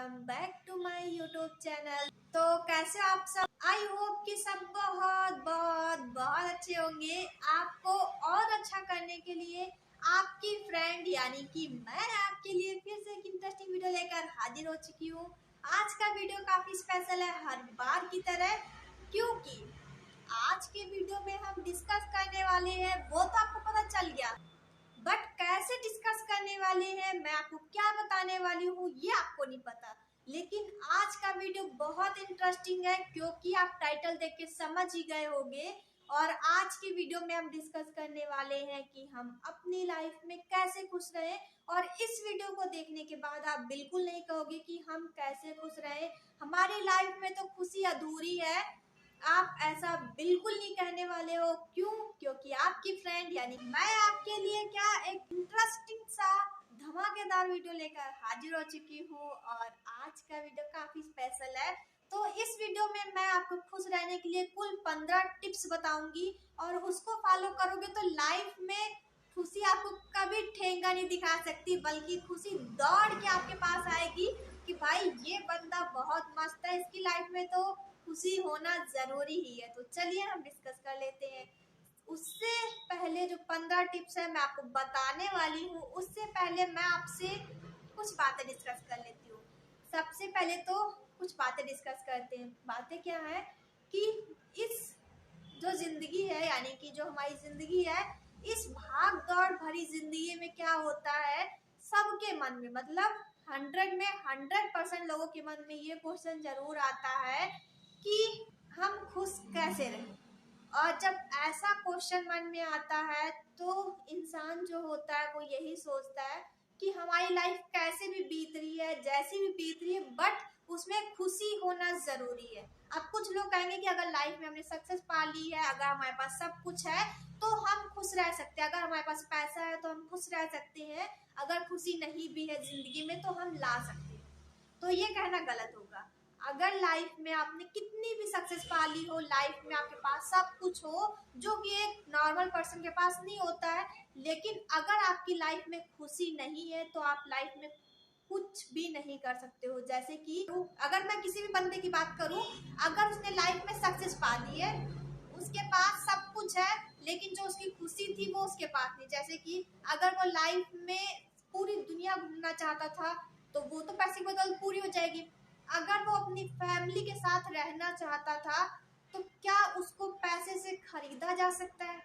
Welcome back to my YouTube channel. तो कैसे आप सब? आई होप कि सब बहुत बहुत बहुत अच्छे होंगे। आपको और अच्छा करने के लिए आपकी फ्रेंड यानी कि मैं आपके लिए फिर से एक इंटरेस्टिंग वीडियो लेकर हाजिर हो चुकी हूँ। आज का वीडियो काफी स्पेशल है हर बार की तरह, क्योंकि आज के वीडियो में हम डिस्कस करने वाले हैं वो तो आपको पता चल गया, बट कैसे डिस्कस करने वाले हैं, मैं आपको क्या बताने वाली हूँ ये आपको नहीं पता। लेकिन आज का वीडियो बहुत इंटरेस्टिंग है, क्योंकि आप टाइटल देख के समझ ही गए होंगे। और आज की वीडियो में हम डिस्कस करने वाले हैं कि हम अपनी लाइफ में कैसे खुश रहें। और इस वीडियो को देखने के बाद आप बिल्कुल नहीं कहोगे कि हम कैसे खुश रहें, हमारी लाइफ में तो खुशी अधूरी है। आप ऐसा बिल्कुल नहीं कहने वाले हो। क्यों? क्योंकि आपकी फ्रेंड यानी मैं आपके लिए क्या एक इंटरेस्टिंग सा धमाकेदार वीडियो लेकर हाजिर हो चुकी हूँ। और आज का वीडियो काफी स्पेशल है। तो इस वीडियो में मैं आपको खुश रहने के लिए कुल 15 टिप्स बताऊंगी, और उसको फॉलो करोगे तो लाइफ में खुशी आपको कभी ठेंगा नहीं दिखा सकती, बल्कि खुशी दौड़ के आपके पास आएगी कि भाई ये बंदा बहुत मस्त है, इसकी लाइफ में तो खुशी होना जरूरी ही है। तो चलिए हम डिस्कस कर लेते हैं। उससे पहले जो 15 टिप्स है मैं आपको बताने वाली हूँ, उससे पहले मैं आपसे कुछ बातें डिस्कस कर लेती हूँ। सबसे पहले तो कुछ बातें डिस्कस करते हैं। बातें क्या है कि इस जो जिंदगी है यानी कि जो हमारी जिंदगी है, इस भाग दौड़ भरी जिंदगी में क्या होता है, सबके मन में मतलब 100 में 100% लोगों के मन में ये क्वेश्चन जरूर आता है कि हम खुश कैसे रहें। और जब ऐसा क्वेश्चन मन में आता है तो इंसान जो होता है वो यही सोचता है कि हमारी लाइफ कैसे भी बीत रही है, जैसी भी बीत रही है, बट उसमें खुशी होना जरूरी है। अब कुछ लोग कहेंगे कि अगर लाइफ में हमने सक्सेस पा ली है, अगर हमारे पास सब कुछ है तो हम खुश रह सकते हैं, अगर हमारे पास पैसा है तो हम खुश रह सकते हैं, अगर खुशी नहीं भी है जिंदगी में तो हम ला सकते हैं। तो ये कहना गलत होगा। अगर लाइफ में आपने कितनी भी सक्सेस पा ली हो, लाइफ में आपके पास सब कुछ हो, जो कि एक नॉर्मल पर्सन के पास नहीं होता है, लेकिन अगर आपकी लाइफ में खुशी नहीं है तो आप लाइफ में कुछ भी नहीं कर सकते हो। जैसे कि अगर मैं किसी भी बंदे की बात करूं, अगर उसने लाइफ में सक्सेस पा ली है, उसके पास सब कुछ है, लेकिन जो उसकी खुशी थी वो उसके पास नहीं। जैसे कि अगर वो लाइफ में पूरी दुनिया घूमना चाहता था तो वो तो पैसे की बदौलत पूरी हो जाएगी। अगर वो अपनी फैमिली के साथ रहना चाहता था तो क्या उसको पैसे से खरीदा जा सकता है?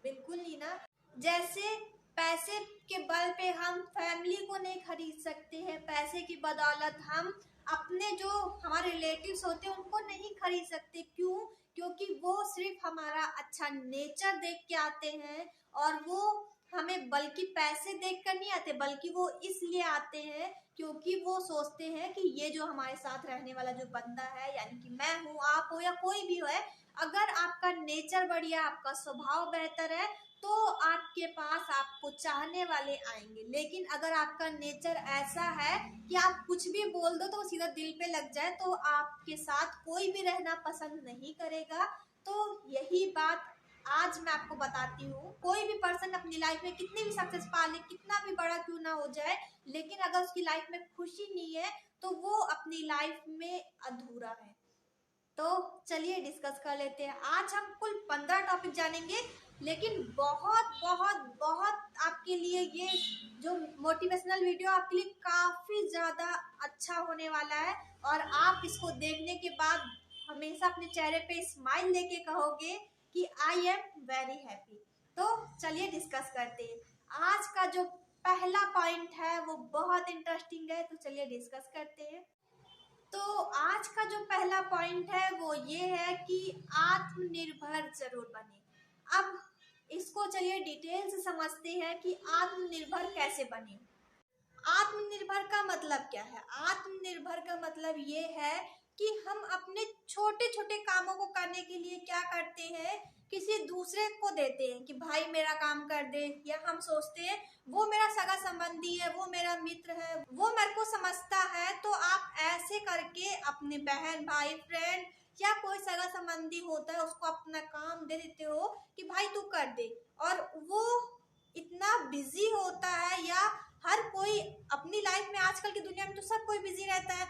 बिल्कुल नहीं ना। जैसे पैसे के बल पे हम फैमिली को नहीं खरीद सकते हैं, पैसे की बदौलत हम अपने जो हमारे रिलेटिव्स होते हैं उनको नहीं खरीद सकते। क्यों? क्योंकि वो सिर्फ हमारा अच्छा नेचर देख के आते हैं, और वो हमें बल्कि पैसे देख कर नहीं आते, बल्कि वो इसलिए आते हैं क्योंकि वो सोचते हैं कि ये जो हमारे साथ रहने वाला जो बंदा है, यानी कि मैं हूँ, आप हो या कोई भी है, अगर आपका नेचर बढ़िया, आपका स्वभाव बेहतर है तो आपके पास आपको चाहने वाले आएंगे। लेकिन अगर आपका नेचर ऐसा है कि आप कुछ भी बोल दो तो सीधा दिल पे लग जाए, तो आपके साथ कोई भी रहना पसंद नहीं करेगा। तो यही बात आज मैं आपको बताती हूँ। कोई भी पर्सन अपनी लाइफ में कितनी भी सक्सेस पा ले, कितना भी बड़ा क्यों ना हो जाए, लेकिन अगर उसकी लाइफ में खुशी नहीं है तो वो अपनी लाइफ में अधूरा है। तो चलिए डिस्कस कर लेते हैं। आज हम कुल 15 टॉपिक जानेंगे, लेकिन बहुत बहुत बहुत आपके लिए ये जो मोटिवेशनल वीडियो आपके लिए काफी ज्यादा अच्छा होने वाला है, और आप इसको देखने के बाद हमेशा अपने चेहरे पे स्माइल लेके कहोगे कि आई एम वेरी हैप्पी। तो चलिए डिस्कस करते हैं। आज का जो पहला पॉइंट है वो बहुत इंटरेस्टिंग है, तो चलिए डिस्कस करते हैं। तो आज का जो पहला पॉइंट है वो ये है कि आत्मनिर्भर जरूर बने। अब इसको चलिए डिटेल से समझते हैं कि आत्मनिर्भर कैसे बने। आत्मनिर्भर का मतलब क्या है? आत्मनिर्भर का मतलब ये है कि हम अपने छोटे छोटे कामों को करने के लिए क्या करते हैं, किसी दूसरे को देते हैं कि भाई मेरा काम कर दे, या हम सोचते हैं वो मेरा सगा संबंधी है, वो मेरा मित्र है, वो मेरे को समझता है, तो आप ऐसे करके अपने बहन भाई फ्रेंड या कोई सगा संबंधी होता है उसको अपना काम दे देते हो कि भाई तू कर दे। और वो इतना बिजी होता है, या हर कोई अपनी लाइफ में, आजकल की दुनिया में तो सब कोई बिजी रहता है,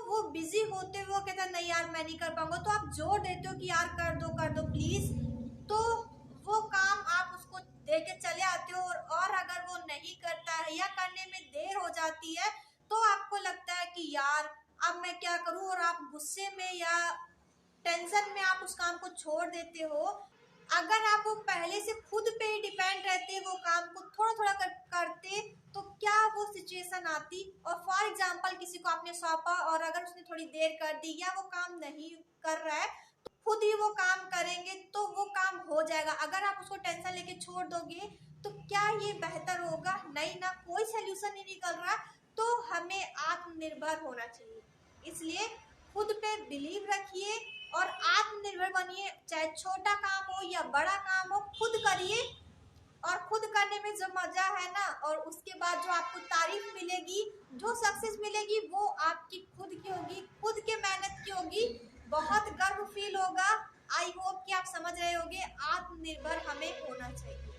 वो बिजी होते हुए वो कहता नहीं यार मैं नहीं कर पाऊंगा, तो आप जोर देते हो कि यार कर दो प्लीज, तो वो काम आप उसको दे के चले आते हो, और अगर वो नहीं करता है या करने में देर हो जाती है तो आपको लगता है कि यार अब मैं क्या करूं, और आप गुस्से में या टेंशन में आप उस काम को छोड़ देते हो। अगर आप वो पहले से खुद पे ही डिपेंड रहते, वो काम को थोड़ा थोड़ा करते, तो क्या वो सिचुएशन आती। और फॉर एग्जांपल किसी को आपने सौंपा और अगर उसने थोड़ी देर कर दी या वो काम नहीं कर रहा है तो खुद ही वो काम करेंगे तो वो काम हो जाएगा। अगर आप उसको टेंशन लेके छोड़ दोगे तो क्या ये बेहतर होगा? नहीं ना, कोई सोल्यूशन नहीं निकल रहा। तो हमें आत्मनिर्भर होना चाहिए, इसलिए खुद पे बिलीव रखिए और आत्मनिर्भर बनिए। चाहे छोटा काम हो या बड़ा काम हो, खुद करिए। और खुद करने में जो मजा है ना, और उसके बाद जो आपको तारीफ मिलेगी, जो सक्सेस मिलेगी, वो आपकी खुद की होगी, खुद के मेहनत की होगी। बहुत गर्व फील होगा। आई होप कि आप समझ रहे होंगे आत्मनिर्भर हमें होना चाहिए।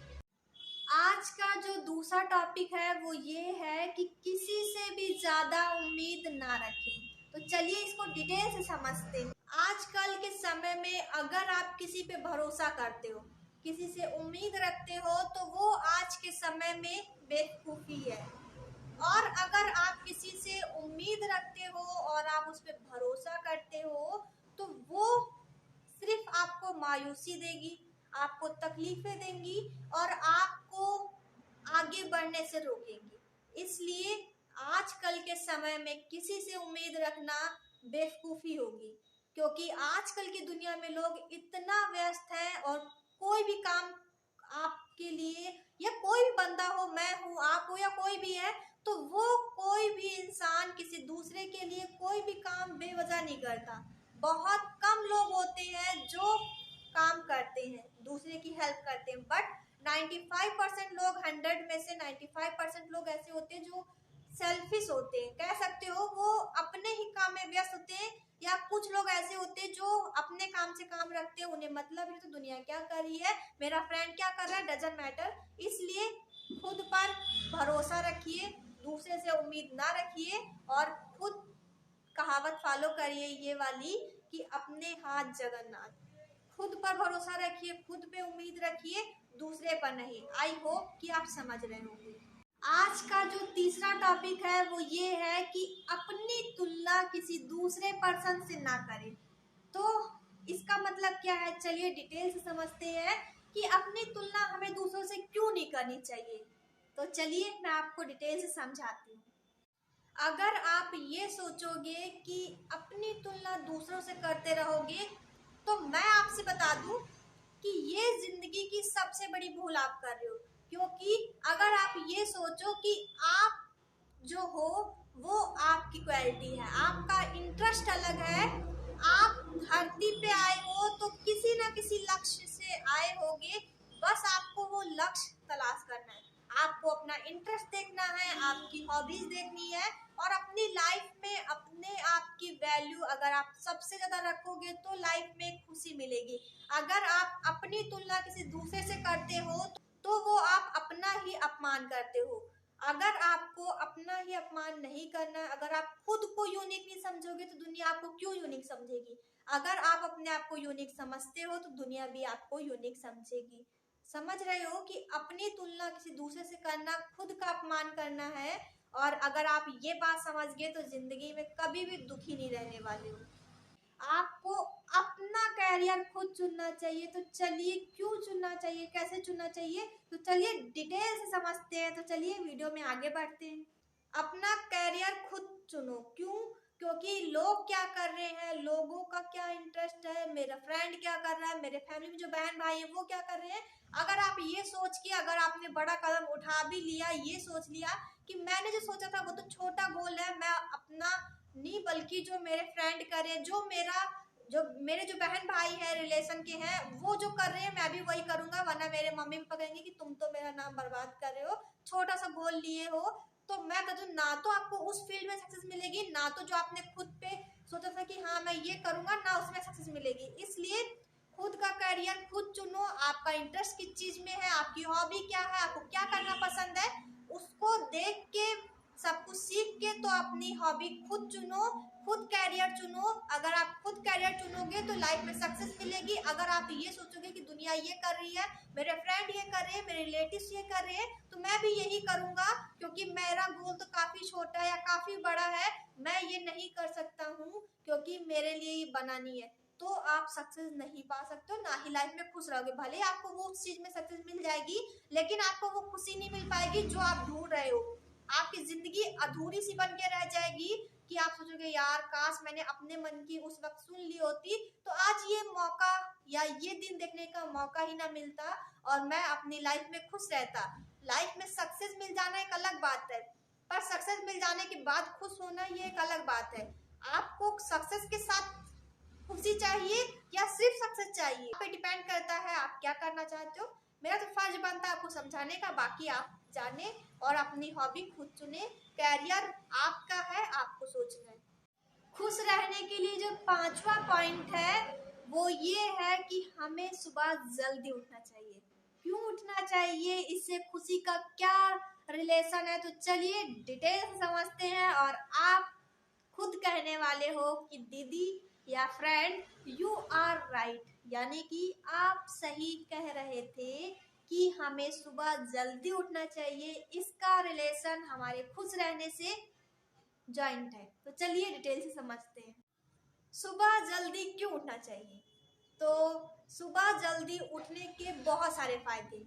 आज का जो दूसरा टॉपिक है वो ये है कि किसी से भी ज्यादा उम्मीद ना रखें। तो चलिए इसको डिटेल से समझते हैं। आजकल के समय में अगर आप किसी पे भरोसा करते हो, किसी से उम्मीद रखते हो, तो वो आज के समय में बेवकूफ़ी है। और अगर आप किसी से उम्मीद रखते हो और आप उस पर भरोसा करते हो तो वो सिर्फ आपको मायूसी देगी, आपको तकलीफें देंगी और आपको आगे बढ़ने से रोकेंगी। इसलिए आजकल के समय में किसी से उम्मीद रखना बेवकूफ़ी होगी, क्योंकि आजकल की दुनिया में लोग इतना व्यस्त हैं और कोई भी काम आपके लिए, या कोई भी बंदा हो, मैं हूँ, आप हो या कोई भी है, तो वो कोई भी इंसान किसी दूसरे के लिए कोई भी काम बेवजह नहीं करता। बहुत कम लोग होते हैं जो काम करते हैं, दूसरे की हेल्प करते हैं, बट 95% लोग, 100 में से 95% लोग ऐसे होते हैं जो सेल्फिश होते हैं, कह सकते हो। वो अपने ही काम में व्यस्त होते हैं। या कुछ लोग ऐसे होते हैं जो अपने काम से काम रखते हैं, उन्हें मतलब है तो दुनिया क्या कर रही है, मेरा फ्रेंड क्या कर रहा है, डजंट मैटर। इसलिए खुद पर भरोसा रखिए, दूसरे से उम्मीद ना रखिए, और खुद कहावत फॉलो करिए ये वाली कि अपने हाथ जगन्नाथ। खुद पर भरोसा रखिए, खुद पे उम्मीद रखिए, दूसरे पर नहीं। आई होप कि आप समझ रहे होंगे। आज का जो तीसरा टॉपिक है वो ये है कि अपनी तुलना किसी दूसरे पर्सन से ना करें। तो इसका मतलब क्या है, चलिए डिटेल से समझते हैं कि अपनी तुलना हमें दूसरों से क्यों नहीं करनी चाहिए। तो चलिए मैं आपको डिटेल से समझाती हूँ। अगर आप ये सोचोगे कि अपनी तुलना दूसरों से करते रहोगे, तो मैं आपसे बता दूं कि ये जिंदगी की सबसे बड़ी भूल आप कर रहे हो। क्योंकि अगर आप ये सोचो कि आप जो हो वो आपकी क्वालिटी है, आपका इंटरेस्ट अलग है, आप धरती पे आए हो तो किसी ना किसी लक्ष्य से आए होगे, बस आपको वो लक्ष्य तलाश करना है। आपको अपना इंटरेस्ट देखना है, आपकी हॉबीज देखनी है, और अपनी लाइफ में अपने आप की वैल्यू अगर आप सबसे ज्यादा रखोगे तो लाइफ में खुशी मिलेगी। अगर आप अपनी तुलना किसी दूसरे से करते हो तो वो आप अपना ही अपमान करते हो। अगर आपको अपना ही अपमान नहीं करना है, अगर आप खुद को यूनिक नहीं समझोगे तो दुनिया आपको क्यों यूनिक समझेगी। अगर आप अपने आप को यूनिक समझते हो तो दुनिया भी आपको यूनिक समझेगी। समझ रहे हो कि अपनी तुलना किसी दूसरे से करना खुद का अपमान करना है। और अगर आप ये बात समझ गए तो जिंदगी में कभी भी दुखी नहीं रहने वाले हो। आपको अपना कैरियर खुद चुनना चाहिए। तो चलिए क्यों चुनना चाहिए, कैसे चुनना चाहिए, तो चलिए डिटेल से समझते हैं। तो चलिए वीडियो में आगे बढ़ते हैं। अपना कैरियर खुद चुनो। क्यों? क्योंकि लोग क्या कर रहे हैं, लोगों का क्या इंटरेस्ट है, मेरा फ्रेंड क्या कर रहा है, मेरे फैमिली में जो बहन भाई है वो क्या कर रहे हैं। अगर आप ये सोच के, अगर आपने बड़ा कदम उठा भी लिया, ये सोच लिया कि मैंने जो सोचा था वो तो छोटा गोल है, मैं अपना नहीं बल्कि जो मेरे फ्रेंड करें, जो मेरे जो बहन भाई है रिलेशन के हैं वो जो कर रहे हैं मैं भी वही करूंगा, वरना मेरे मम्मी पापा कहेंगे कि तुम तो मेरा नाम बर्बाद कर रहे हो, छोटा सा गोल लिए हो। तो मैं कहती हूँ ना तो आपको उस फील्ड में सक्सेस मिलेगी, ना तो जो आपने खुद पे सोचा था कि हाँ मैं ये करूंगा, ना उसमें सक्सेस मिलेगी। इसलिए खुद का करियर खुद चुनो। आपका इंटरेस्ट किस चीज में है, आपकी हॉबी क्या है, आपको क्या करना पसंद है, उसको देख के सब कुछ कुछ सीख के तो अपनी हॉबी खुद चुनो, खुद कैरियर चुनो। अगर आप खुद कैरियर चुनोगे तो लाइफ में सक्सेस मिलेगी। अगर आप ये सोचोगे कि दुनिया ये कर रही है, मेरे फ्रेंड ये कर रहे हैं, मेरे रिलेटिव्स ये कर रहे हैं, तो मैं भी यही करूंगा क्योंकि मेरा गोल तो काफी छोटा है या काफी बड़ा है, मैं ये नहीं कर सकता हूँ क्योंकि मेरे लिए ये बना नहीं है, तो आप सक्सेस नहीं पा सकते हो, ना ही लाइफ में खुश रहोगे। भले आपको वो उस चीज में सक्सेस मिल जाएगी, लेकिन आपको वो खुशी नहीं मिल पाएगी जो आप ढूंढ रहे हो। आपकी जिंदगी अधूरी सी बन के रह जाएगी कि आप सोचोगे यार काश मैंने अपने मन की उस वक्त सुन ली होती, तो आज ये मौका या ये दिन देखने का मौका ही ना मिलता और मैं अपनी लाइफ में खुश रहता। लाइफ में सक्सेस मिल जाना एक अलग बात है, पर सक्सेस मिल जाने के बाद खुश होना ये एक अलग बात है। आपको सक्सेस के साथ खुशी चाहिए या सिर्फ सक्सेस चाहिए, आप पे डिपेंड करता है आप क्या करना चाहते हो। मेरा तो फर्ज बनता है आपको समझाने का, बाकी आप जाने और अपनी हॉबी खुद चुने। कैरियर आपका है, आपको सोचना है। खुश रहने के लिए जो 5वां पॉइंट है वो ये है कि हमें सुबह जल्दी उठना चाहिए। क्यों उठना चाहिए, इससे खुशी का क्या रिलेशन है, तो चलिए डिटेल से समझते हैं। और आप खुद कहने वाले हो कि दीदी या फ्रेंड यू आर राइट, यानी कि आप सही कह रहे थे कि हमें सुबह जल्दी उठना चाहिए। इसका रिलेशन हमारे खुश रहने से जॉइंट है। तो चलिए डिटेल से समझते हैं। सुबह जल्दी क्यों उठना चाहिए? तो सुबह जल्दी उठने के बहुत सारे फायदे।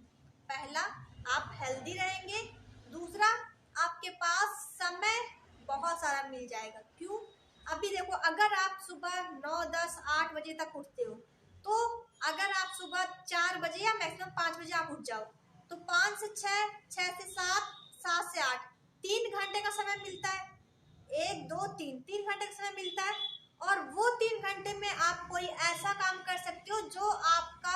पहला, आप हेल्दी रहेंगे। दूसरा, आपके पास समय बहुत सारा मिल जाएगा। क्यों? अभी देखो, अगर आप सुबह 9, 10, 8 बजे तक उठते हो, तो अगर आप सुबह 4 बजे या मैक्सिमम 5 बजे आप उठ जाओ, तो 5 से 6, 6 से 7, 7 से 8, 3 घंटे का समय मिलता है। 1, 2, 3 घंटे का समय मिलता है। और वो 3 घंटे में आप कोई ऐसा काम कर सकते हो जो आपका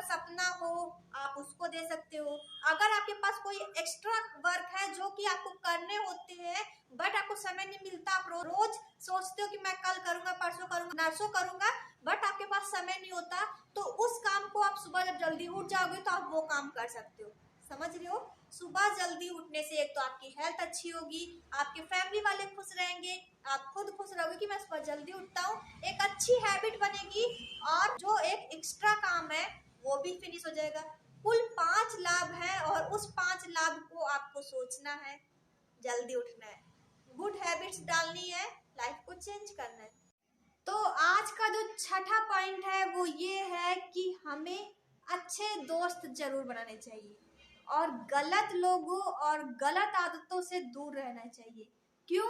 सपना हो, आप उसको दे सकते हो। अगर आपके पास कोई एक्स्ट्रा वर्क है जो कि आपको करने होते हैं बट आपको समय नहीं मिलता, आप रोज सोचते हो कि मैं कल करूंगा, परसों करूंगा, नरसों करूंगा, बट आपके पास समय नहीं होता, तो उस काम को आप सुबह जब जल्दी उठ जाओगे तो आप वो काम कर सकते हो। समझ रहे हो? सुबह जल्दी उठने से एक तो आपकी हेल्थ अच्छी होगी, आपके फैमिली वाले खुश रहेंगे, आप खुद खुश रहोगे कि मैं सुबह जल्दी उठता हूँ, एक अच्छी हैबिट बनेगी और जो एक एक्स्ट्रा काम है वो भी फिनिश हो जाएगा। कुल 5 लाभ है और उस 5 लाभ को आपको सोचना है, जल्दी उठना है, गुड हैबिट्स डालनी है, लाइफ को चेंज करना है। तो आज का जो छठा पॉइंट है वो ये है कि हमें अच्छे दोस्त जरूर बनाने चाहिए और गलत लोगों और गलत आदतों से दूर रहना चाहिए। क्यों?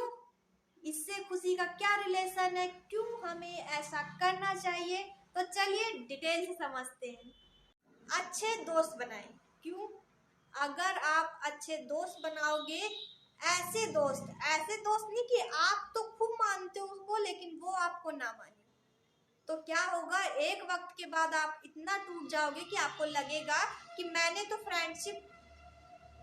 इससे खुशी का क्या रिलेशन है, क्यों हमें ऐसा करना चाहिए, तो चलिए डिटेल से समझते हैं। अच्छे दोस्त बनाएं। क्यों? अगर आप अच्छे दोस्त बनाओगे, ऐसे दोस्त नहीं कि आप तो खूब मानते हो उसको लेकिन वो आपको ना माने, तो क्या होगा, एक वक्त के बाद आप इतना टूट जाओगे कि आपको लगेगा कि मैंने तो फ्रेंडशिप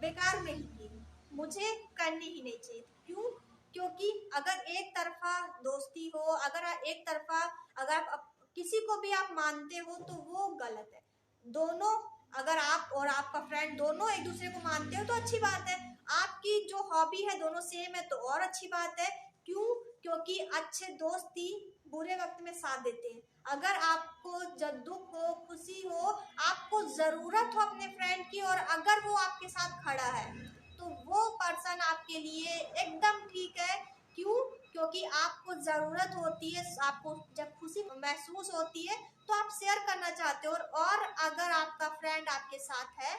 बेकार में ही की, मुझे करनी ही नहीं चाहिए। क्यों? क्योंकि अगर एक तरफा दोस्ती हो, अगर एक तरफा अगर आप किसी को भी आप मानते हो तो वो गलत है। दोनों, अगर आप और आपका फ्रेंड दोनों एक दूसरे को मानते हो तो अच्छी बात है। आपकी जो हॉबी है दोनों सेम है तो और अच्छी बात है। क्यों? क्योंकि अच्छे दोस्त ही बुरे वक्त में साथ देते हैं। अगर आपको जब दुख हो, खुशी हो, आपको जरूरत हो अपने फ्रेंड की और अगर वो आपके साथ खड़ा है तो वो पर्सन आपके लिए एकदम ठीक है। क्यों? क्योंकि आपको जरूरत होती है, आपको जब खुशी महसूस होती है तो आप शेयर करना चाहते हो, और अगर आपका फ्रेंड आपके साथ है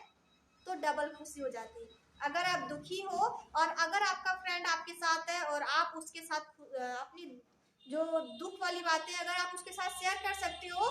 तो डबल खुशी हो जाती है। अगर आप दुखी हो और अगर आपका फ्रेंड आपके साथ है और आप उसके साथ अपनी जो दुख वाली बातें अगर आप उसके साथ शेयर कर सकते हो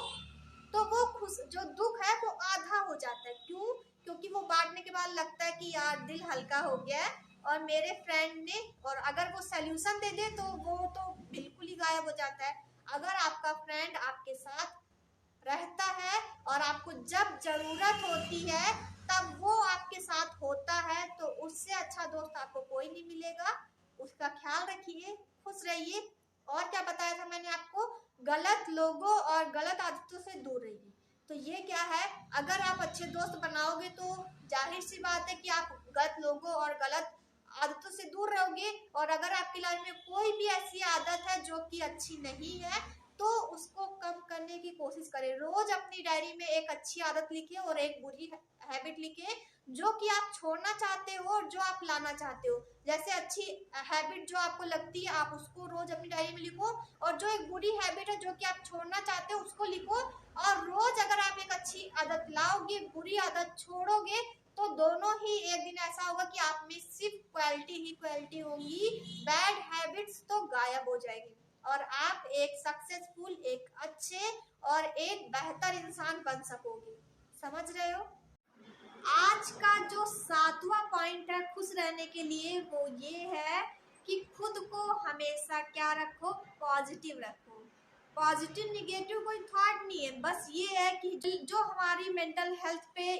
तो वो जो दुख है वो आधा हो जाता है। क्यों? क्योंकि वो बांटने के बाद लगता है कि यार दिल हल्का हो गया है और मेरे फ्रेंड ने, और अगर वो सल्यूशन दे दे तो वो तो बिल्कुल ही गायब हो जाता है। अगर आपका फ्रेंड आपके साथ रहता है और आपको जब जरूरत होती है तब वो आपके साथ होता है, तो उससे अच्छा दोस्त आपको कोई नहीं मिलेगा। उसका ख्याल रखिए, खुश रहिए। और क्या बताया था मैंने आपको, गलत लोगों और गलत आदतों से दूर रहिए। तो ये क्या है, अगर आप अच्छे दोस्त बनाओगे तो जाहिर सी बात है कि आप गलत लोगों और गलत आदतों से दूर दूर रहोगे। और अगर आपकी लाइफ में कोई भी ऐसी आदत है जो कि अच्छी नहीं है तो उसको कम करने की कोशिश करें। रोज अपनी डायरी में एक अच्छी आदत लिखिए और एक बुरी हैबिट लिखिए जो कि आप छोड़ना चाहते हो और जो आप लाना चाहते हो। जैसे अच्छी हैबिट जो आपको लगती है आप उसको रोज अपनी डायरी में लिखो, और जो एक बुरी हैबिट है जो कि आप छोड़ना चाहते हो उसको लिखो। और रोज अगर आप एक अच्छी आदत लाओगे, बुरी आदत छोड़ोगे, तो दोनों ही एक दिन ऐसा होगा कि आप में सिर्फ क्वालिटी ही क्वालिटी होगी, बैड हैबिट्स तो गायब हो जाएगी और आप एक सक्सेसफुल, एक अच्छे और एक बेहतर इंसान बन सकोगे। समझ रहे हो? आज का जो 7वां पॉइंट है खुश रहने के लिए, वो ये है कि खुद को हमेशा क्या रखो, पॉजिटिव रखो। पॉजिटिव निगेटिव कोई थॉट नहीं है, बस ये है कि जो हमारी मेंटल हेल्थ पे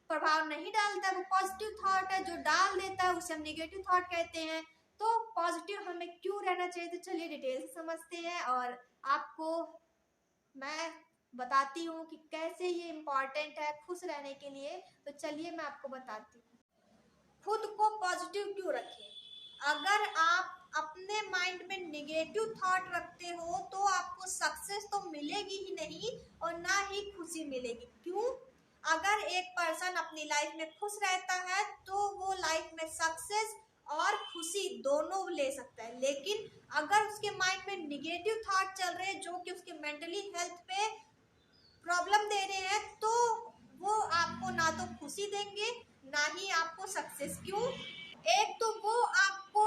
प्रभाव नहीं डालता है वो पॉजिटिव थॉट है, जो डाल देता है उसे हम निगेटिव थॉट कहते हैं। तो पॉजिटिव हमें क्यों रहना चाहिए, तो चलिए डिटेल से समझते हैं और आपको मैं बताती हूँ कि कैसे ये इम्पोर्टेंट है खुश रहने के लिए। तो चलिए मैं आपको बताती हूँ। खुद को पॉजिटिव क्यों रखें? अगर आप अपने माइंड में निगेटिव थॉट रखते हो तो आपको सक्सेस तो मिलेगी ही नहीं और ना ही खुशी मिलेगी। क्यों? अगर एक पर्सन अपनी लाइफ में खुश रहता है तो वो लाइफ में सक्सेस और खुशी दोनों ले सकता है, लेकिन अगर उसके माइंड में निगेटिव थॉट चल रहे हैं जो कि उसके मेंटली हेल्थ पे प्रॉब्लम दे रहे हैं तो वो आपको ना तो खुशी देंगे ना ही आपको सक्सेस। क्यों? एक तो वो आपको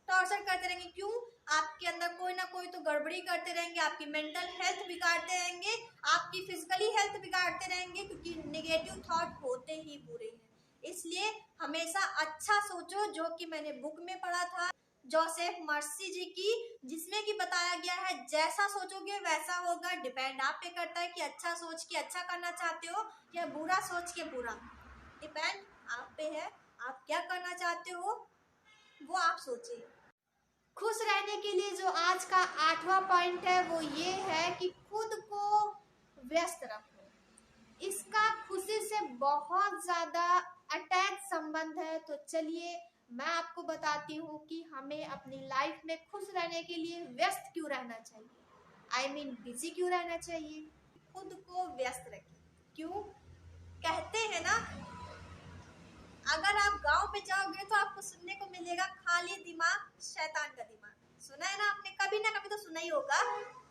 टॉर्चर करते रहेंगे। क्यों? आपके अंदर कोई ना कोई तो गड़बड़ी करते रहेंगे, आपकी मेंटल हेल्थ बिगाड़ते रहेंगे, आपकी फिजिकली हेल्थ बिगाड़ते रहेंगे, क्योंकि नेगेटिव थॉट होते ही बुरे हैं। इसलिए हमेशा अच्छा सोचो, जो कि मैंने बुक में पढ़ा था जोसेफ मर्सी जी की, जिसमें कि बताया गया है जैसा सोचोगे वैसा होगा। डिपेंड आप पे करता है कि अच्छा सोच के अच्छा करना चाहते हो या बुरा सोच के बुरा। डिपेंड आप पे है, आप क्या करना चाहते हो वो आप सोचिए। खुश रहने के लिए जो आज का 8वां पॉइंट है वो ये है कि खुद को व्यस्त रखो। इसका खुशी से बहुत ज्यादा अटैच संबंध है। तो चलिए मैं आपको बताती हूँ कि हमें अपनी लाइफ में खुश रहने के लिए व्यस्त क्यों रहना चाहिए, आई मीन बिजी क्यों रहना चाहिए। खुद को व्यस्त रखिए। क्यों? कहते हैं ना, अगर आप गांव में जाओगे तो आपको सुनने को मिलेगा खाली दिमाग शैतान का दिमाग। सुना है ना आपने, कभी ना कभी तो सुना ही होगा,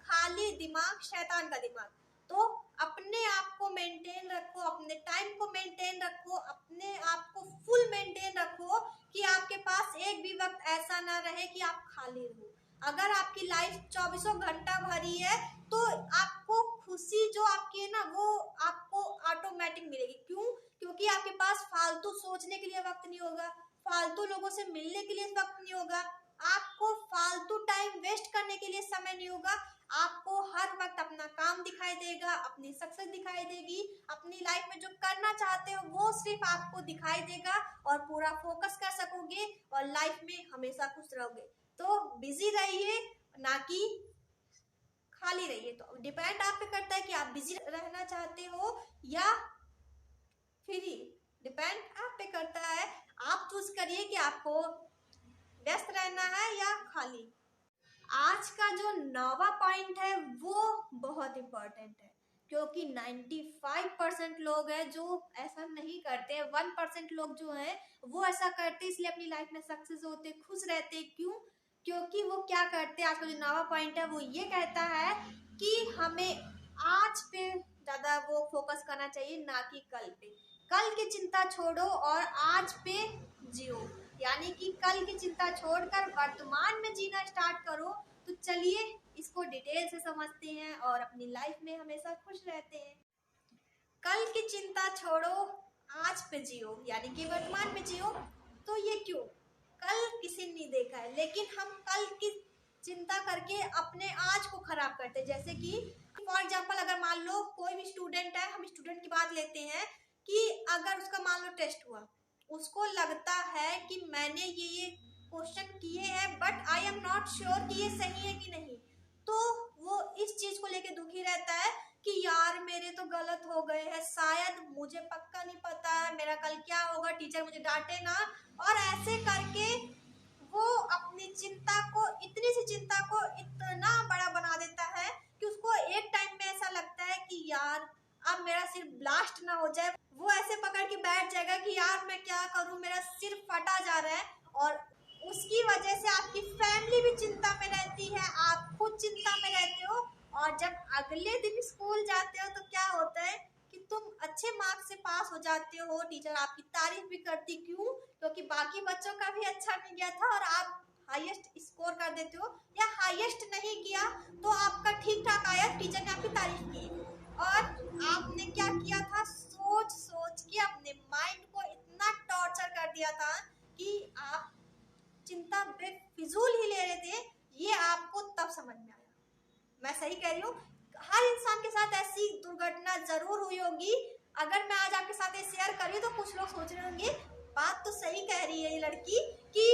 खाली दिमाग शैतान का दिमाग। तो अपने आप को मेंटेन रखो, अपने टाइम को मेंटेन रखो, अपने आप को फुल मेंटेन रखो कि आपके पास एक भी वक्त ऐसा ना रहे कि आप खाली रहो। अगर आपकी लाइफ 24 घंटा भरी है तो आपको खुशी जो आपकी है ना वो आपको ऑटोमेटिक मिलेगी। क्यों? क्योंकि आपके पास फालतू सोचने के लिए वक्त नहीं होगा, फालतू लोगों से मिलने के लिए वक्त नहीं होगा, आपको फालतू टाइम वेस्ट करने के लिए समय नहीं होगा। आपको हर वक्त अपना काम दिखाई देगा, अपनी सक्सेस दिखाई देगी, अपनी लाइफ में जो करना चाहते हो वो सिर्फ आपको दिखाई देगा और पूरा फोकस कर सकोगे और लाइफ में हमेशा खुश रहोगे। तो बिजी रहिए ना कि खाली रहिए। तो डिपेंड आप पे करता है कि आप बिजी रहना चाहते हो या फ्री, डिपेंड आप पे करता है। आप चूज करिए कि आपको व्यस्त रहना है या खाली। आज का जो 9वां पॉइंट है वो बहुत इंपॉर्टेंट है, क्योंकि 95% लोग हैं जो ऐसा नहीं करते, 1% लोग जो हैं वो ऐसा करते, इसलिए अपनी लाइफ में सक्सेस होते, खुश रहते। क्यों? क्योंकि वो क्या करते हैं। आज का जो 9वां पॉइंट है वो ये कहता है कि हमें आज पे ज्यादा वो फोकस करना चाहिए ना कि कल पे। कल की चिंता छोड़ो और आज पे जियो, यानी कि कल की चिंता छोड़कर वर्तमान में जीना स्टार्ट करो। तो चलिए इसको डिटेल से समझते हैं और अपनी लाइफ में हमेशा खुश रहते हैं। कल की चिंता छोड़ो, आज पे जियो, यानी कि वर्तमान में जियो। तो ये क्यों? कल किसी ने नहीं देखा है, लेकिन हम कल की चिंता करके अपने आज को खराब करते हैं। जैसे कि फॉर एग्जाम्पल अगर मान लो कोई भी स्टूडेंट है, हम स्टूडेंट की बात लेते हैं कि अगर उसका मान लो टेस्ट हुआ, उसको लगता है कि मैंने ये क्वेश्चन किए हैं but I am not sure कि ये सही है कि नहीं, तो वो इस चीज को लेके दुखी रहता है कि यार मेरे तो गलत हो गए हैं, शायद मुझे पक्का नहीं पता है मेरा कल क्या होगा, टीचर मुझे डांटे ना। और ऐसे करके जा रहा है और उसकी वजह से आपकी फैमिली भी चिंता में रहती है, आप खुद चिंता में रहते हो। और जब अगले दिन स्कूल जाते हो तो क्या होता है कि तुम अच्छे मार्क्स से पास हो जाते हो, टीचर आपकी तारीफ भी करती, क्यों? क्योंकि बाकी बच्चों का भी अच्छा नहीं गया था और आप हाईएस्ट स्कोर कर देते हो, या हाईएस्ट नहीं किया तो आपका ठीक ठाक आया, टीचर ने आपकी तारीफ की। और आपने क्या किया था, सोच सोच के अपने माइंड को इतना टॉर्चर कर दिया था कि आप चिंता बेफिजूल ही ले रहे थे। ये आपको तब समझ में आया। मैं सही कह रही हूँ? हर इंसान के साथ ऐसी दुर्घटना जरूर हुई होगी। अगर मैं आज आपके साथ ये शेयर कर रही हूँ तो कुछ लोग सोच रहे होंगे बात तो सही कह रही है ये लड़की कि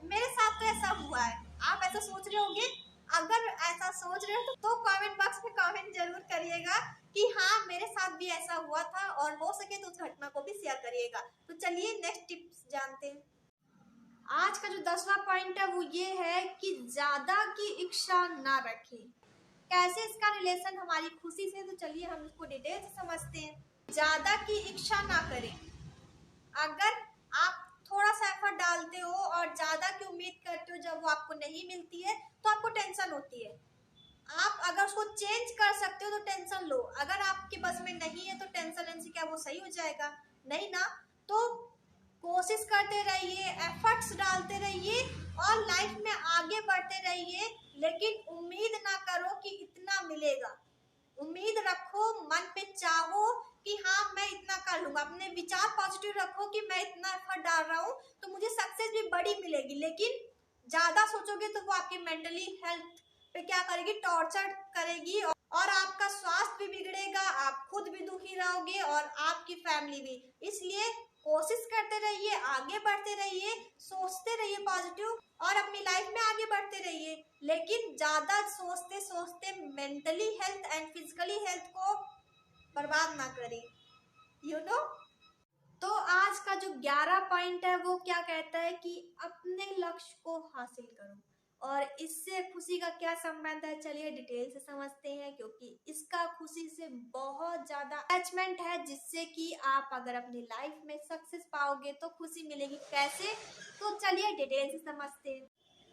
मेरे साथ तो ऐसा हुआ है। आप ऐसा सोच रहे होंगे। अगर ऐसा सोच रहे हो तो कमेंट बॉक्स में कमेंट जरूर करिएगा कि हाँ मेरे साथ भी ऐसा हुआ था, और हो सके तो उस घटना को भी शेयर करिएगा। तो चलिए नेक्स्ट टिप्स जानते हैं। आज का जो 10वां पॉइंट है वो ये है कि ज्यादा की इच्छा ना रखें। कैसे इसका रिलेशन हमारी खुशी से, तो चलिए हम इसको डिटेल से समझते हैं। ज्यादा की इच्छा ना करें। अगर आप थोड़ा सा एफर्ट डालते हो और ज्यादा की उम्मीद करते हो, जब वो आपको नहीं मिलती है तो आपको टेंशन होती है। आप अगर उसको चेंज कर सकते हो तो टेंशन लो, अगर आपके बस में नहीं है तो टेंशन लेने से क्या वो सही हो जाएगा? नहीं ना। तो कोशिश करते रहिए, एफर्ट्स डालते रहिए और लाइफ में आगे बढ़ते रहिए, लेकिन उम्मीद ना करो कि इतना मिलेगा। उम्मीद रखो, मन पे चाहो कि हाँ मैं इतना कर लूंगा। अपने विचार पॉजिटिव रखो कि मैं इतना एफर्ट डाल रहा हूँ तो मुझे सक्सेस भी बड़ी मिलेगी। लेकिन ज्यादा सोचोगे तो वो आपकी मेंटली हेल्थ पे क्या करेगी, टॉर्चर करेगी, और आपका स्वास्थ्य भी बिगड़ेगा, आप खुद भी दुखी रहोगे और आपकी फैमिली भी। इसलिए कोशिश करते रहिए, आगे बढ़ते रहिए, सोचते रहिए पॉजिटिव और अपनी लाइफ में आगे बढ़ते रहिए। लेकिन ज्यादा सोचते सोचते mentally health and physically health को बर्बाद ना करें, यू नो। तो आज का जो 11 पॉइंट है वो क्या कहता है कि अपने लक्ष्य को हासिल करो। और इससे खुशी का क्या संबंध है, चलिए डिटेल से समझते हैं। क्योंकि इसका खुशी से बहुत ज्यादा अटैचमेंट है, जिससे कि आप अगर अपनी लाइफ में सक्सेस पाओगे तो खुशी मिलेगी। कैसे, तो चलिए डिटेल से समझते हैं।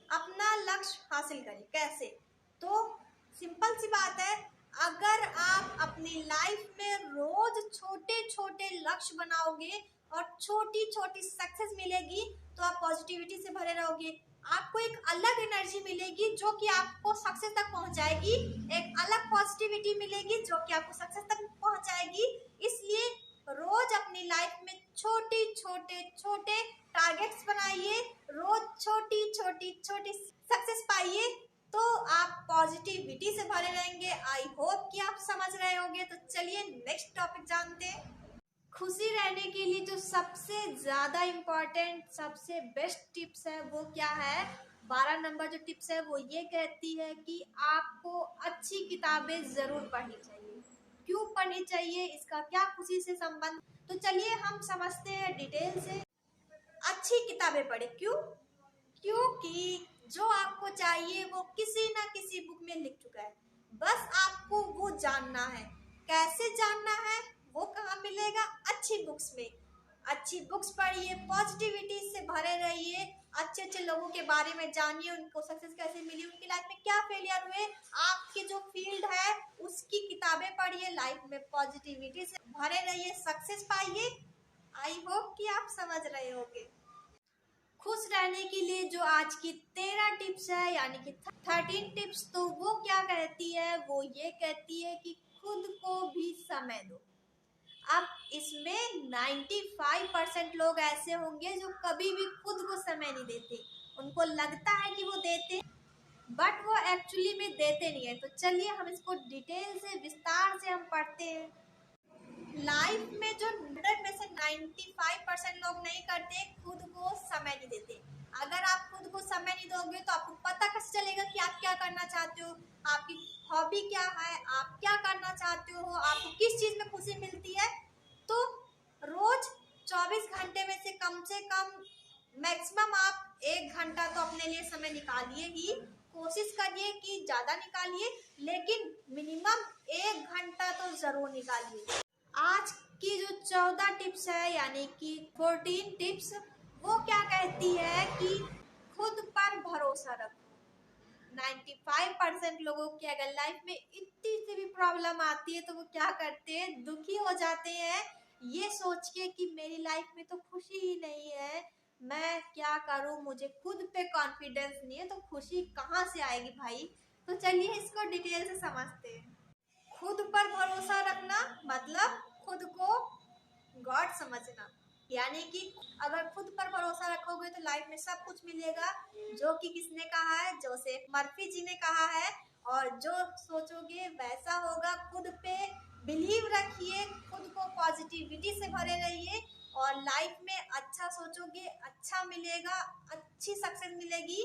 अपना लक्ष्य हासिल करें कैसे, तो सिंपल सी बात है। अगर आप अपनी लाइफ में रोज छोटे छोटे लक्ष्य बनाओगे और छोटी छोटी सक्सेस मिलेगी तो आप पॉजिटिविटी से भरे रहोगे। आपको एक अलग एनर्जी मिलेगी जो कि आपको सक्सेस तक पहुंचाएगी, एक अलग पॉजिटिविटी मिलेगी जो कि आपको सक्सेस तक पहुंचाएगी। इसलिए रोज अपनी लाइफ में छोटे छोटे टारगेट्स बनाइए, रोज छोटी छोटी सक्सेस पाइए, तो आप पॉजिटिविटी से भरे रहेंगे। आई होप कि आप समझ रहे होंगे। तो चलिए नेक्स्ट टॉपिक जानते हैं। खुशी रहने के लिए जो सबसे ज्यादा इम्पोर्टेंट, सबसे बेस्ट टिप्स है वो क्या है, 12 नंबर जो टिप्स है वो ये कहती है कि आपको अच्छी किताबें जरूर पढ़नी चाहिए। क्यों पढ़नी चाहिए, इसका क्या खुशी से संबंध, तो चलिए हम समझते हैं डिटेल से। अच्छी किताबें पढ़े, क्यों? क्योंकि जो आपको चाहिए वो किसी ना किसी बुक में लिख चुका है, बस आपको वो जानना है। कैसे जानना है, वो कहाँ मिलेगा? अच्छी बुक्स में। अच्छी बुक्स पढ़िए, पॉजिटिविटी से भरे रहिए, अच्छे अच्छे लोगों के बारे में जानिए, उनको सक्सेस कैसे मिली, उनकी लाइफ में क्या फेलियर हुए, आपकी जो फील्ड है उसकी किताबें पढ़िए, लाइफ में पॉजिटिविटी से भरे रहिए, सक्सेस पाइए। आई होप कि आप समझ रहे होंगे। खुश रहने के लिए जो आज की 13 टिप्स है, यानी कि 13 टिप्स, तो वो क्या कहती है, वो ये कहती है कि खुद को भी समय दो। अब इसमें 95% लोग ऐसे होंगे जो कभी भी खुद को समय नहीं देते। उनको लगता है कि वो देते, बट वो एक्चुअली में देते नहीं है। तो चलिए हम इसको डिटेल से, विस्तार से हम पढ़ते हैं। लाइफ में जो 100 में से 95% लोग नहीं करते, खुद को समय नहीं देते। अगर आप खुद को समय नहीं दोगे तो आपको पता कैसे चलेगा कि आप क्या करना चाहते हो, आपकी हॉबी क्या है, आप क्या करना चाहते हो, आपको किस चीज में खुशी मिलती है। तो रोज 24 घंटे में से कम मैक्सिमम आप 1 घंटा तो अपने लिए समय निकालिए ही। कोशिश करिए कि ज्यादा निकालिए, लेकिन मिनिमम 1 घंटा तो जरूर निकालिए। आज की जो 14 टिप्स है, यानी कि 14 टिप्स, वो क्या कहती है कि खुद पर भरोसा रखो। 95% लोगों की अगर लाइफ में इतनी सी भी प्रॉब्लम आती है तो वो क्या करते हैं, दुखी हो जाते हैं ये सोच के कि मेरी लाइफ में तो खुशी ही नहीं है, मैं क्या करूं, मुझे खुद पे कॉन्फिडेंस नहीं है, तो खुशी कहाँ से आएगी भाई। तो चलिए इसको डिटेल से समझते हैं। खुद पर भरोसा रखना मतलब खुद को गॉड समझना, यानी कि अगर खुद पर भरोसा रखोगे तो लाइफ में सब कुछ मिलेगा, जो कि किसने कहा है, जोसेफ मर्फी जी ने कहा है। और जो सोचोगे वैसा होगा। खुद पे बिलीव रखिए, खुद को पॉजिटिविटी से भरे रहिए और लाइफ में अच्छा सोचोगे, अच्छा मिलेगा, अच्छी सक्सेस मिलेगी।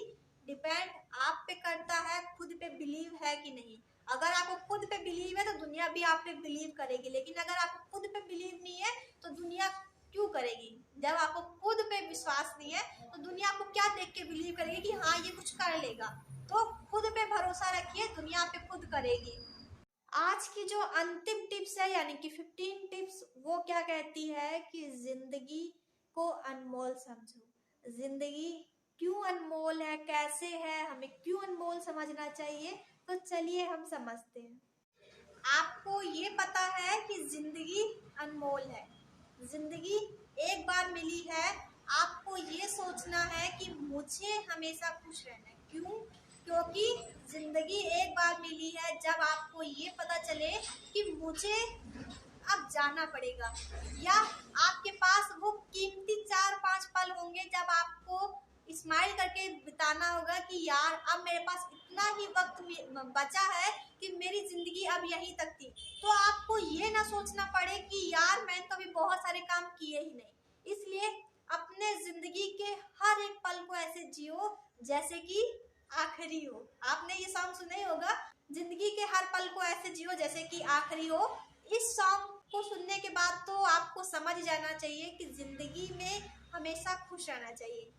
डिपेंड आप पे करता है खुद पे बिलीव है कि नहीं। अगर आपको खुद पे बिलीव है तो दुनिया भी आप पे बिलीव करेगी, लेकिन अगर आपको खुद पे बिलीव नहीं है तो दुनिया क्यों करेगी। जब आपको खुद पे विश्वास नहीं है तो दुनिया आपको क्या देख के बिलीव करेगी कि हाँ ये कुछ कर लेगा। तो खुद पे भरोसा रखिए, दुनिया पे खुद करेगी। आज की जो अंतिम टिप्स है यानी कि 15 टिप्स, वो क्या कहती है कि जिंदगी को अनमोल समझो। जिंदगी क्यों अनमोल है, कैसे है, हमें क्यों अनमोल समझना चाहिए, तो चलिए हम समझते हैं। आपको ये पता है कि जिंदगी अनमोल है, जिंदगी एक बार मिली है। आपको ये सोचना है कि मुझे हमेशा खुश रहना है। क्यों? क्योंकि जिंदगी एक बार मिली है। जब आपको ये पता चले कि मुझे अब जाना पड़ेगा, या आपके पास वो कीमती 4-5 पल होंगे जब आपको स्माइल करके बिताना होगा कि यार अब मेरे पास इतना ही वक्त बचा है कि मेरी जिंदगी अब यहीं तक थी। तो आपको ये ना सोचना पड़े कि यार मैंने तो अभी बहुत सारे काम किए ही नहीं। इसलिए अपने जिंदगी के हर एक पल को ऐसे जियो जैसे कि आखिरी हो। आपने ये सॉन्ग सुना ही होगा, जिंदगी के हर पल को ऐसे जियो जैसे कि आखिरी हो। इस सॉन्ग को सुनने के बाद तो आपको समझ जाना चाहिए कि जिंदगी में हमेशा खुश रहना चाहिए।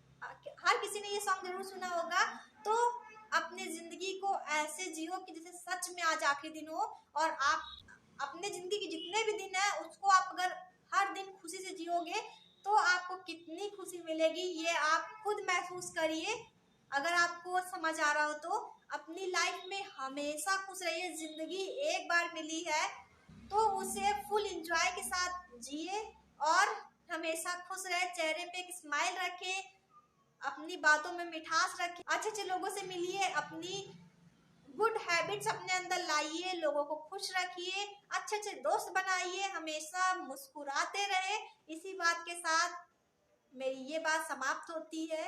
हर किसी ने ये सॉन्ग जरूर सुना होगा। तो अपने जिंदगी को ऐसे जियो कि जैसे सच में आज आखिरी दिन हो, और आप अपने जिंदगी के जितने भी दिन है उसको आप अगर हर दिन खुशी से जियोगे तो आपको कितनी खुशी मिलेगी ये आप खुद महसूस करिए। अगर आपको समझ आ रहा हो तो अपनी लाइफ में हमेशा खुश रहिए। जिंदगी एक बार मिली है तो उसे फुल एंजॉय के साथ जिए और हमेशा खुश रहे, चेहरे पे एक स्माइल रखे, अपनी बातों में मिठास रखिए, अच्छे अच्छे लोगों से मिलिए, अपनी गुड हैबिट्स अपने अंदर लाइए, लोगों को खुश रखिए, अच्छे अच्छे दोस्त बनाइए, हमेशा मुस्कुराते रहे। इसी बात के साथ मेरी ये बात समाप्त होती है।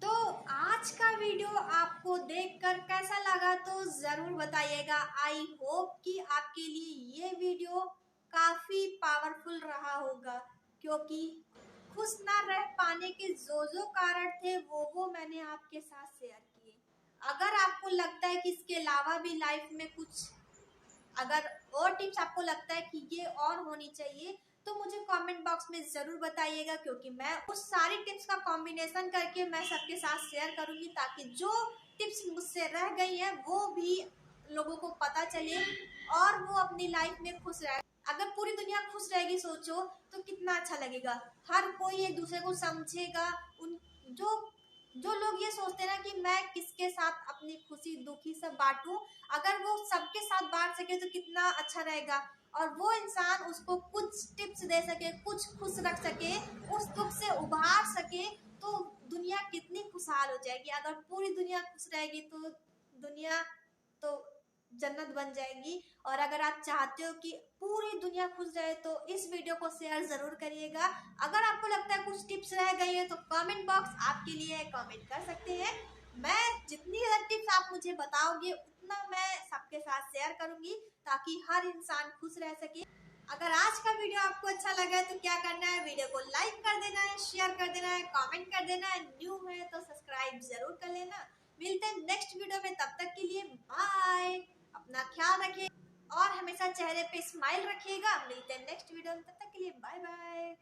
तो आज का वीडियो आपको देखकर कैसा लगा तो जरूर बताइएगा। आई होप कि आपके लिए ये वीडियो काफी पावरफुल रहा होगा, क्योंकि खुश ना रह पाने के जो कारण थे वो मैंने आपके साथ शेयर किए। अगर आपको लगता है कि इसके अलावा भी लाइफ में कुछ अगर और टिप्स आपको लगता है कि ये और होनी चाहिए तो मुझे कमेंट बॉक्स में ज़रूर बताइएगा, क्योंकि मैं उस सारी टिप्स का कॉम्बिनेशन करके मैं सबके साथ शेयर करूंगी, ताकि जो टिप्स मुझसे रह गई है वो भी लोगों को पता चले और वो अपनी लाइफ में खुश रहे। अगर पूरी दुनिया खुश रहेगी सोचो तो कितना अच्छा लगेगा। हर कोई एक दूसरे को समझेगा। उन जो जो लोग ये सोचते हैं ना कि मैं किसके साथ अपनी खुशी दुखी सब बांटूं, अगर वो सबके साथ बांट सके तो कितना अच्छा रहेगा। और वो इंसान उसको कुछ टिप्स दे सके, कुछ खुश रख सके, उस दुख से उबार सके, तो दुनिया कितनी खुशहाल हो जाएगी। अगर पूरी दुनिया खुश रहेगी तो दुनिया तो जन्नत बन जाएगी। और अगर आप चाहते हो कि पूरी दुनिया खुश रहे तो इस वीडियो को शेयर जरूर करिएगा। अगर आपको लगता है कुछ टिप्स रह गई है तो कमेंट बॉक्स आपके लिए है, कमेंट कर सकते हैं। मैं जितनी ज़्यादा टिप्स आप मुझे बताओगे उतना मैं सबके साथ शेयर करूंगी, ताकि हर इंसान खुश रह सके। अगर आज का वीडियो आपको अच्छा लगा है तो क्या करना है, वीडियो को लाइक कर देना है, शेयर कर देना है, कमेंट कर देना है, न्यू है तो सब्सक्राइब जरूर कर लेना। मिलते हैं नेक्स्ट वीडियो में, तब तक के लिए बाय। अपना ख्याल रखिए और हमेशा चेहरे पे स्माइल रखिएगा। मिलते हैं नेक्स्ट वीडियो में, तब तक के लिए बाय बाय।